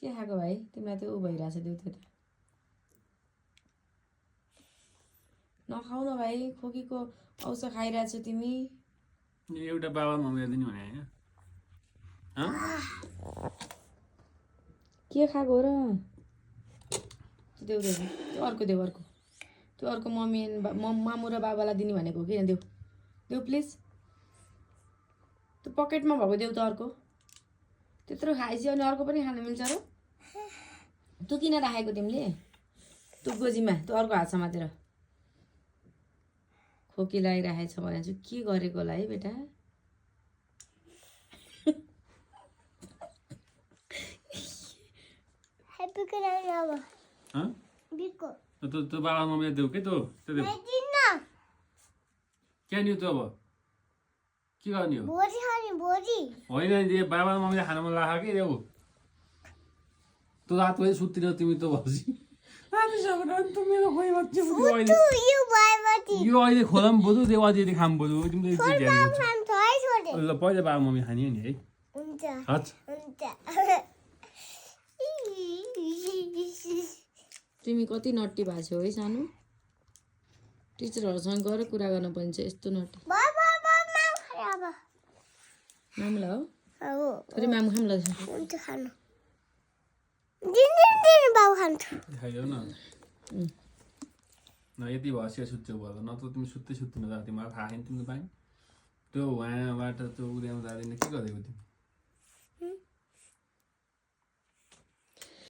के खाएको भाइ तिमीलाई त्यो उ भइरहेछ देऊ त्यो त नखाऊ न भाइ खोकीको औषध खाइरहेछ तिमी एउटा बाबा मम्मीले दिनु भने हैन के खाएको र देऊ देऊ त्यो अर्को मम्मी मामु र बाबालाई दिने भनेको किन देऊ देऊ प्लिज त्यो पकेटमा भएको देऊ त अर्को त्यत्रो खाइसक्यो अनि अर्को पनि खान मिल्छ र तँ किन राखेको तिमीले त्यो गोजीमा त्यो अर्को हात समातेर खोकी लागिराखेछ भने चाहिँ के गरेको होला है बेटा त्यो बाबा मम्मीले देऊ के त्यो क्या नि त्यो अब के गर्ने हो होइन नि बाबा मम्मीले खान मन लाग्यो कि देऊ तँ रात पनि सुत्तिर तिमी त बसी यो अहिले खोलाम बोजू देऊ अझै खाम बोजू तिमीले ल पहिला बाबा मम्मी खाने नि है तिमी कति नट्टी भएको छौ है सानो टिचरहरूसँग गएर कुरा गर्न पर्छ यस्तो नट्टी मामुला हो थोरै मामु खाम ल खायो न यति भएपछि सुत्छौ भयो नत्र तिमी सुत्दै सुत्दिन तिमीलाई थाहा छैन तिमीले पाएँ त्यो उहाँबाट त्यो उद्याउनु जाँदैन के गरेको तिमी